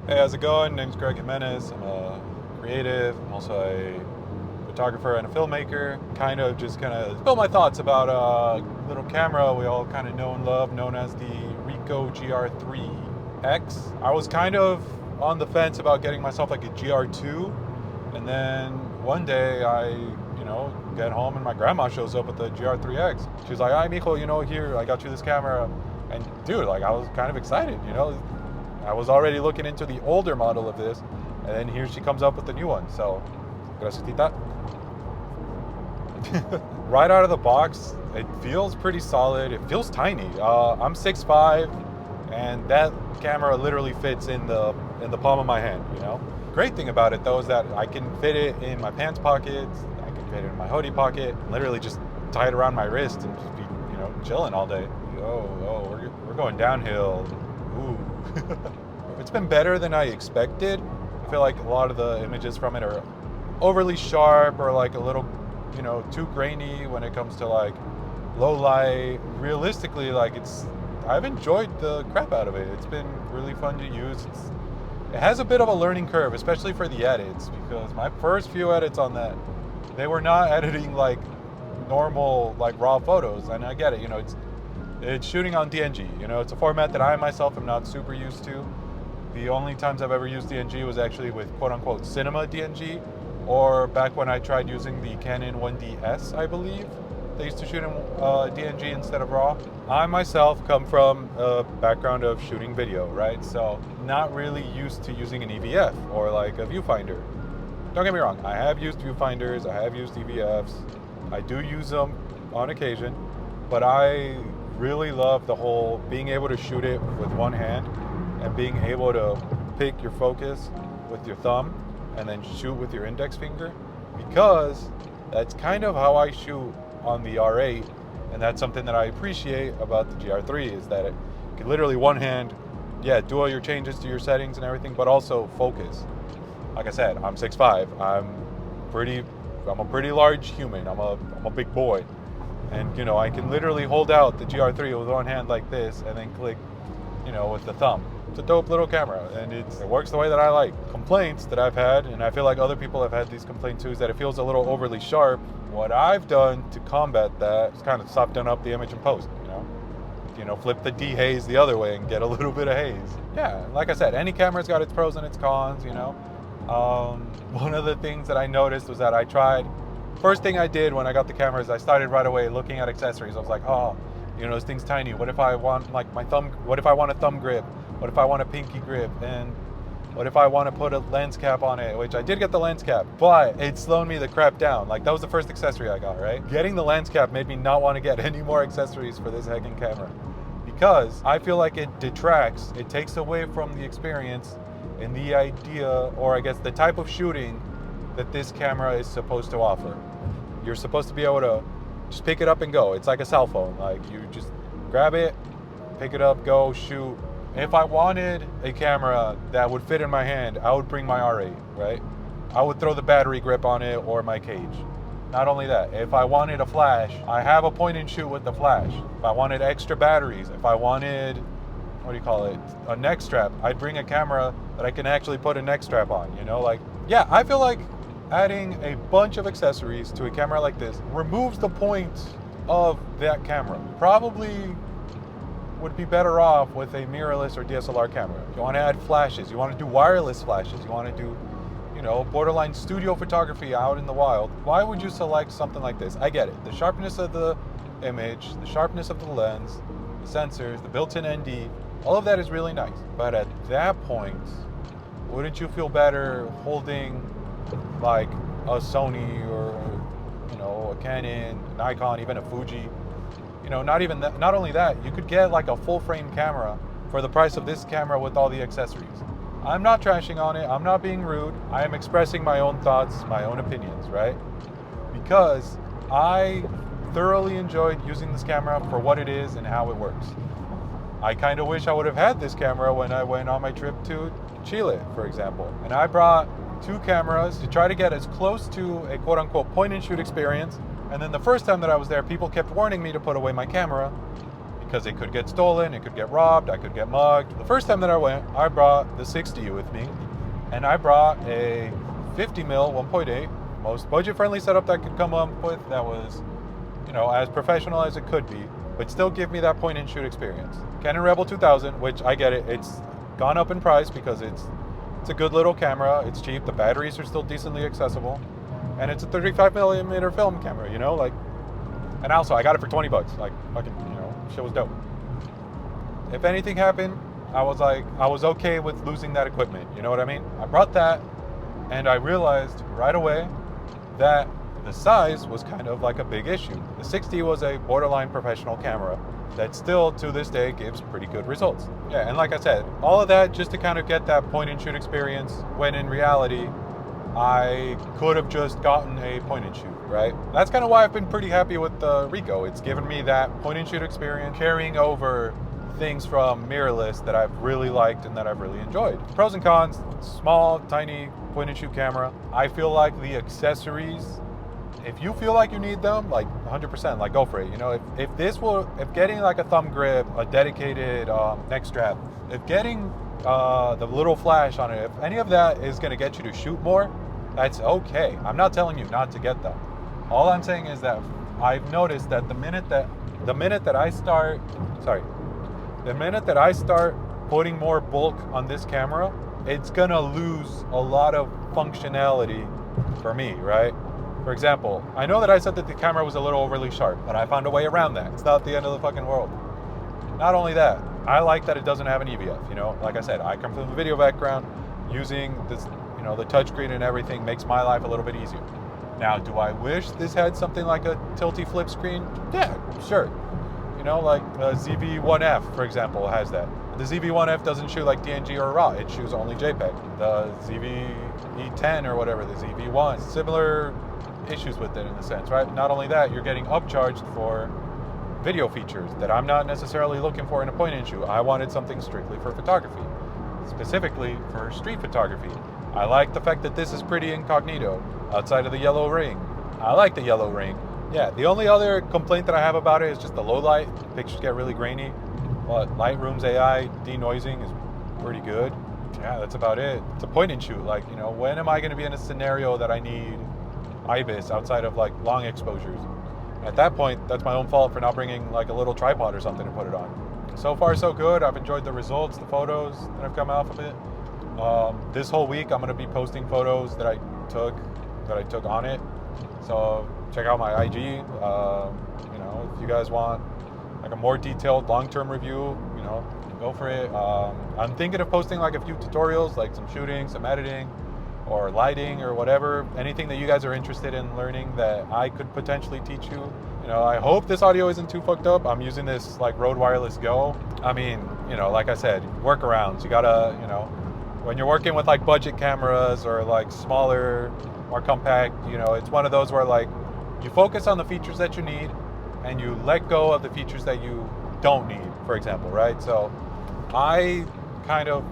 Hey, how's it going? Name's Greg Jimenez. I'm a creative. I'm also a photographer and a filmmaker. Kind of spill my thoughts about a little camera we all kind of know and love, known as the RICOH GR3X. I was kind of on the fence about getting myself like a GR2, and then one day I get home and my grandma shows up with the GR3X. She's like, "Hi, mijo, here I got you this camera," and dude, like I was kind of excited. I was already looking into the older model of this, and then here she comes up with the new one. So, gracias, tita. Right out of the box, it feels pretty solid. It feels tiny. I'm 6'5", and that camera literally fits in the palm of my hand. Great thing about it though is that I can fit it in my pants pockets. I can fit it in my hoodie pocket. Literally just tie it around my wrist and just be chilling all day. We're going downhill. Ooh. It's been better than I expected. I feel like a lot of the images from it are overly sharp or like a little, too grainy when it comes to like low light. Realistically, I've enjoyed the crap out of it. It's been really fun to use. It has a bit of a learning curve, especially for the edits, because my first few edits on that, they were not editing like normal like raw photos, and I get it. It's shooting on DNG. It's a format that I myself am not super used to. The only times I've ever used DNG was actually with quote-unquote cinema DNG, or back when I tried using the Canon 1DS, I believe. They used to shoot in DNG instead of RAW. I myself come from a background of shooting video, right? So not really used to using an EVF or like a viewfinder. Don't get me wrong, I have used viewfinders, I have used EVFs. I do use them on occasion, but I really love the whole being able to shoot it with one hand and being able to pick your focus with your thumb and then shoot with your index finger, because that's kind of how I shoot on the R8, and that's something that I appreciate about the GR3 is that it can literally one hand, do all your changes to your settings and everything, but also focus. Like I said, I'm 6'5". I'm a pretty large human. I'm a big boy. And I can literally hold out the GR3 with one hand like this and then click, with the thumb. It's a dope little camera, and it works the way that I like. Complaints that I've had, and I feel like other people have had these complaints too, is that it feels a little overly sharp. What I've done to combat that is kind of soften up the image in post, flip the dehaze the other way and get a little bit of haze. Yeah, like I said, any camera's got its pros and its cons, One of the things that I noticed was that first thing I did when I got the camera is I started right away looking at accessories. I was like, this thing's tiny. What if I want what if I want a thumb grip? What if I want a pinky grip? And what if I want to put a lens cap on it? Which I did get the lens cap, but it slowed me the crap down. Like that was the first accessory I got, right? Getting the lens cap made me not want to get any more accessories for this heckin' camera, because I feel like it detracts, it takes away from the experience and the idea, or I guess the type of shooting that this camera is supposed to offer. You're supposed to be able to just pick it up and go. It's like a cell phone. Like you just grab it, pick it up, go, shoot. If I wanted a camera that would fit in my hand, I would bring my R8, right? I would throw the battery grip on it or my cage. Not only that, if I wanted a flash, I have a point and shoot with the flash. If I wanted extra batteries, if I wanted, a neck strap, I'd bring a camera that I can actually put a neck strap on, I feel like adding a bunch of accessories to a camera like this removes the point of that camera. Probably would be better off with a mirrorless or DSLR camera. You want to add flashes, you want to do wireless flashes, you want to do, borderline studio photography out in the wild. Why would you select something like this? I get it. The sharpness of the image, the sharpness of the lens, the sensors, the built-in ND, all of that is really nice. But at that point, wouldn't you feel better holding like a Sony or a Canon, Nikon, even a Fuji? Not only that, you could get like a full frame camera for the price of this camera with all the accessories. I'm not trashing on it, I'm not being rude, I am expressing my own thoughts, my own opinions, right? Because I thoroughly enjoyed using this camera for what it is and how it works. I kind of wish I would have had this camera when I went on my trip to Chile, for example. And I brought two cameras to try to get as close to a quote-unquote point-and-shoot experience. And then the first time that I was there, people kept warning me to put away my camera because it could get stolen, it could get robbed, I could get mugged. The first time that I went, I brought the 60 with me, and I brought a 50mm 1.8, most budget-friendly setup that I could come up with that was, as professional as it could be, but still give me that point-and-shoot experience. Canon Rebel 2000, which I get it, it's gone up in price because it's a good little camera, it's cheap, the batteries are still decently accessible, and it's a 35mm film camera, and also I got it for 20 bucks, like fucking, shit was dope. If anything happened, I was okay with losing that equipment, you know what I mean? I brought that, and I realized right away that the size was kind of like a big issue. The 60 was a borderline professional camera that still to this day gives pretty good results. Yeah, and like I said, all of that just to kind of get that point and shoot experience, when in reality, I could have just gotten a point and shoot, right? That's kind of why I've been pretty happy with the RICOH. It's given me that point and shoot experience, carrying over things from mirrorless that I've really liked and that I've really enjoyed. Pros and cons: small, tiny point and shoot camera. I feel like the accessories, if you feel like you need them, like 100%, like go for it. If getting like a thumb grip, a dedicated neck strap, if getting the little flash on it, if any of that is gonna get you to shoot more, that's okay. I'm not telling you not to get them. All I'm saying is that I've noticed that the minute that I start putting more bulk on this camera, it's gonna lose a lot of functionality for me, right? For example, I know that I said that the camera was a little overly sharp, but I found a way around that. It's not the end of the fucking world. Not only that, I like that it doesn't have an EVF, Like I said, I come from a video background. Using this, the touchscreen and everything makes my life a little bit easier. Now, do I wish this had something like a tilty flip screen? Yeah, sure. Like the ZV-1F, for example, has that. The ZV-1F doesn't shoot like DNG or RAW, it shoots only JPEG. The ZV-E10 or whatever, the ZV-1, similar issues with it in a sense, right? Not only that, you're getting upcharged for video features that I'm not necessarily looking for in a point and shoot. I wanted something strictly for photography, specifically for street photography. I like the fact that this is pretty incognito outside of the yellow ring. I like the yellow ring. Yeah, the only other complaint that I have about it is just the low light. Pictures get really grainy, but Lightroom's AI denoising is pretty good. Yeah, that's about it. It's a point and shoot. Like, when am I going to be in a scenario that I need IBIS outside of like long exposures? At that point, that's my own fault for not bringing like a little tripod or something to put it on. So far, so good. I've enjoyed the results, the photos that have come out of it. This whole week, I'm going to be posting photos that I took on it. So check out my IG. If you guys want like a more detailed long-term review, go for it. I'm thinking of posting like a few tutorials, like some shooting, some editing, or lighting, or whatever. Anything that you guys are interested in learning that I could potentially teach you. I hope this audio isn't too fucked up. I'm using this like Rode Wireless Go. I mean, like I said, workarounds. You gotta, when you're working with like budget cameras or like smaller, more compact, it's one of those where like you focus on the features that you need and you let go of the features that you don't need, for example, right? So I kind of,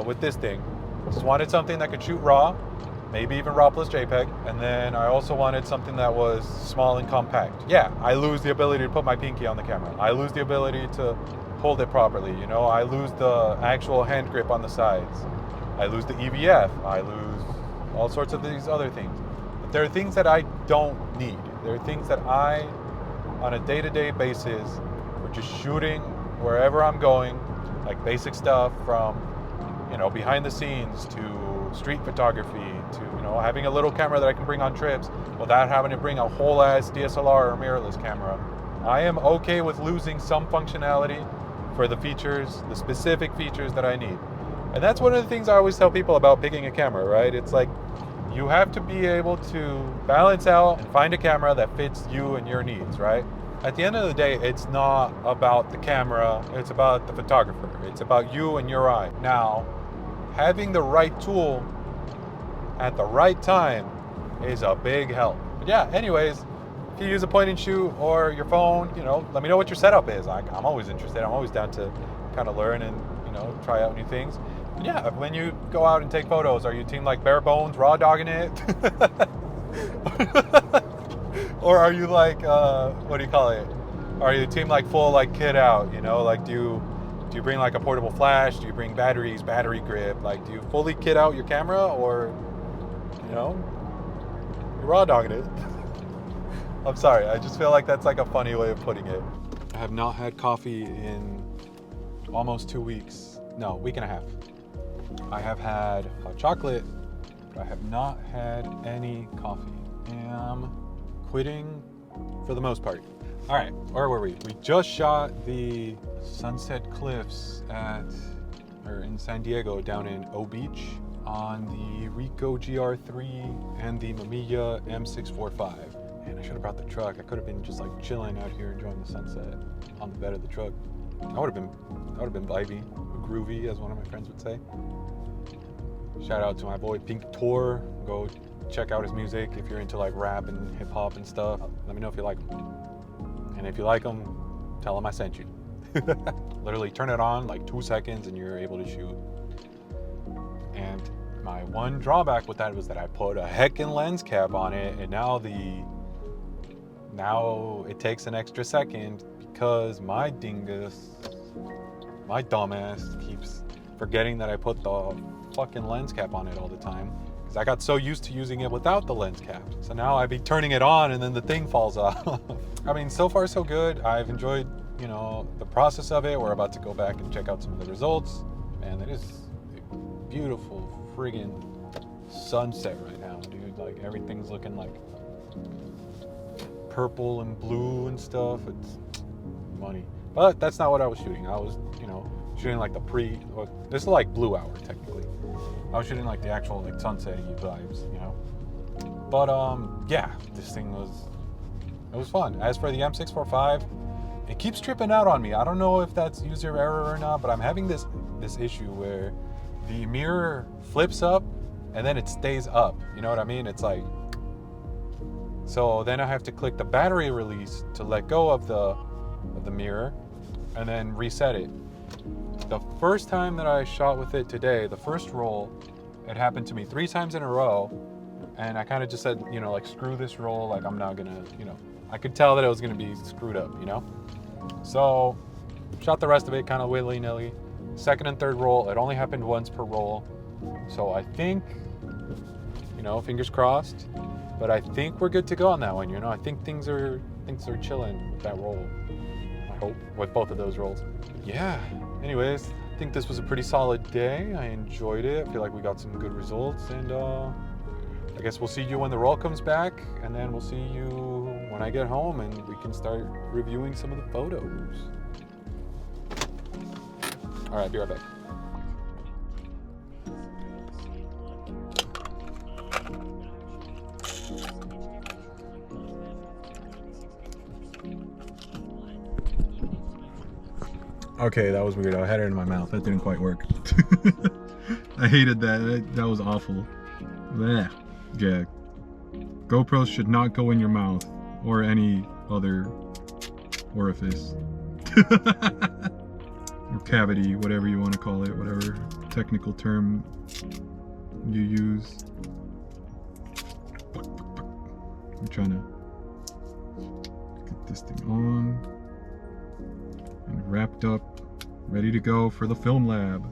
with this thing, just wanted something that could shoot RAW, maybe even RAW plus JPEG, and then I also wanted something that was small and compact. Yeah, I lose the ability to put my pinky on the camera. I lose the ability to hold it properly, I lose the actual hand grip on the sides. I lose the EVF. I lose all sorts of these other things. But there are things that I don't need. There are things that I, on a day-to-day basis, for just shooting wherever I'm going, like basic stuff from, behind the scenes to street photography to, having a little camera that I can bring on trips without having to bring a whole ass DSLR or mirrorless camera. I am okay with losing some functionality for the features, the specific features that I need. And that's one of the things I always tell people about picking a camera, right? It's like, you have to be able to balance out and find a camera that fits you and your needs, right? At the end of the day, it's not about the camera, it's about the photographer. It's about you and your eye. Now, having the right tool at the right time is a big help. But yeah, anyways, if you use a point and shoot or your phone, let me know what your setup is. I'm always interested. I'm always down to kind of learn and, try out new things. But yeah, when you go out and take photos, are you team like bare bones, raw dogging it? Or are you like, what do you call it? Are you team like full like kit out? You know, like do you bring like a portable flash? Do you bring batteries, battery grip? Like, do you fully kit out your camera, or you know, you're raw dogging it? I'm sorry. I just feel like that's like a funny way of putting it. I have not had coffee in almost 2 weeks. No, week and a half. I have had hot chocolate, but I have not had any coffee. I'm quitting for the most part. All right, where were we? We just shot the Sunset Cliffs in San Diego down in O Beach on the RICOH GR3 and the Mamiya M645. And I should have brought the truck. I could have been just like chilling out here enjoying the sunset on the bed of the truck. That would have been vibey, groovy, as one of my friends would say. Shout out to my boy Pink Tour. Go check out his music if you're into like rap and hip hop and stuff. Let me know if you like him. And if you like him, tell him I sent you. Literally turn it on like 2 seconds and you're able to shoot. And my one drawback with that was that I put a heckin' lens cap on it, and now it takes an extra second because my dingus, my dumbass, keeps forgetting that I put the fucking lens cap on it all the time. Because I got so used to using it without the lens cap. So now I be turning it on and then the thing falls off. I mean, so far so good. I've enjoyed, you know, the process of it. We're about to go back and check out some of the results. Man, it is a beautiful friggin' sunset right now, dude. Like, everything's looking like purple and blue and stuff. It's money. But that's not what I was shooting. I was, you know, shooting like this is like blue hour technically. I was shooting like the actual like sunset-y vibes, you know. But yeah, this thing was fun. As for the M645, it keeps tripping out on me. I don't know if that's user error or not, but I'm having this issue where the mirror flips up and then it stays up. You know what I mean? It's like, so then I have to click the battery release to let go of the mirror and then reset it. The first time that I shot with it today, the first roll, it happened to me 3 times in a row, and I kind of just said, you know, like, screw this roll, like, I'm not gonna, you know, I could tell that it was gonna be screwed up, you know? So, shot the rest of it kind of willy-nilly. Second and third roll, it only happened once per roll. So I think, you know, fingers crossed, but I think we're good to go on that one, you know? I think things are chilling with that roll. I hope, with both of those rolls. Yeah, anyways, I think this was a pretty solid day. I enjoyed it. I feel like we got some good results, and I guess we'll see you when the roll comes back, and then we'll see you when I get home and we can start reviewing some of the photos. All right, be right back. Okay, that was weird. I had it in my mouth. That didn't quite work. I hated that. That was awful. Blech. Yeah. GoPros should not go in your mouth or any other orifice. Or cavity, whatever you want to call it, whatever technical term you use. I'm trying to get this thing on and wrapped up, ready to go for the film lab.